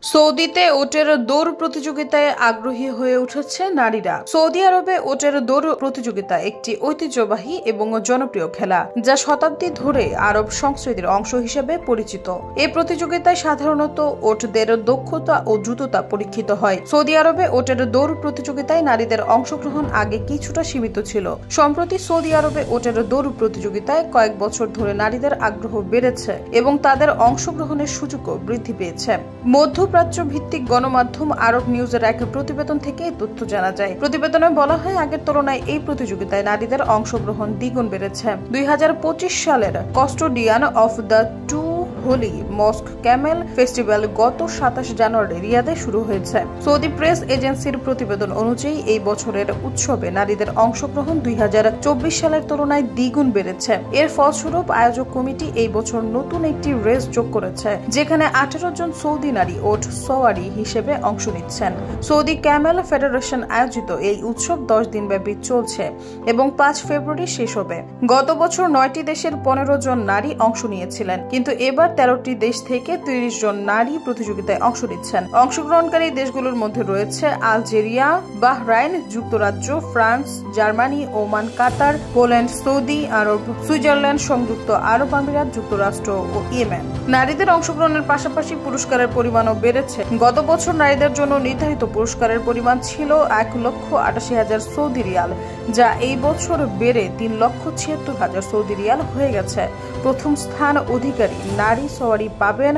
সৌদিতে ওটের দৌড় প্রতিযোগিতায় আগ্রহী হয়ে উঠেছে নারীরা। সৌদি আরবে ওটের দৌড় প্রতিযোগিতা একটি ঐতিহ্যবাহী এবং জনপ্রিয় খেলা, যা শতাব্দী ধরে আরব সংস্কৃতির অংশ হিসেবে পরিচিত। এই প্রতিযোগিতায় সাধারণত ওটদের দক্ষতা ও দ্রুততা পরীক্ষিত হয়। সৌদি আরবে ওটের দৌড় প্রতিযোগিতায় নারীদের অংশগ্রহণ আগে কিছুটা সীমিত ছিল। সম্প্রতি সৌদি আরবে ওটের দৌড় প্রতিযোগিতায় কয়েক বছর ধরে নারীদের আগ্রহ বেড়েছে এবং তাদের অংশগ্রহণের সুযোগও বৃদ্ধি পেয়েছে। মধ্যপ্রাচ্য ভিত্তিক গণমাধ্যম আরব নিউজের এক প্রতিবেদন থেকে তথ্য জানা যায়। প্রতিবেদনে বলা হয়, আগের তুলনায় এই প্রতিযোগিতায় নারীদের অংশগ্রহণ দ্বিগুণ বেড়েছে। 2025 সালের custodian of the two holy mosque camel festival গত 27 জানুয়ারি রিয়াদে শুরু হয়েছে। সৌদি প্রেস এজেন্সির প্রতিবেদন অনুযায়ী এই বছরের উৎসবে নারীদের অংশগ্রহণ 2024 সালের তুলনায় দ্বিগুণ বেড়েছে। এর ফলস্বরূপ আয়োজক কমিটি এই বছর নতুন একটি রেস যোগ করেছে, যেখানে 18 জন সৌদি নারী ওট সওয়ারি হিসেবে অংশ নিচ্ছেন। সৌদি ক্যামেল ফেডারেশন আয়োজিত এই উৎসব 10 দিন ব্যাপী চলছে এবং 5 ফেব্রুয়ারি শেষ হবে। গত বছর 9টি দেশের 15 জন নারী অংশ নিয়েছিলেন, কিন্তু এবার 13টি দেশ থেকে 30 জন নারী প্রতিযোগিতায় অংশ নিচ্ছেন। অংশগ্রহণকারী দেশগুলোর মধ্যে রয়েছে আলজেরিয়া, বাহরাইন, যুক্তরাজ্য, ফ্রান্স, জার্মানি, ওমান, কাতার, পোল্যান্ড, সৌদি আরব, সুইজারল্যান্ড, সংযুক্ত আরব আমিরাত, যুক্তরাষ্ট্র ও ইয়েমেন। নারীদের অংশগ্রহণের পাশাপাশি পুরস্কারের পরিমাণও বেড়েছে। গত বছর নারীদের জন্য নির্ধারিত পুরস্কারের পরিমাণ ছিল 1,88,000 সৌদি রিয়াল, যা এই বছর বেড়ে 3,76,000 সৌদি রিয়াল হয়ে গেছে। প্রথম স্থান অধিকারী নারী সওয়ারি পাবেন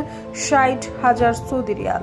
60,000 সৌদি রিয়াল।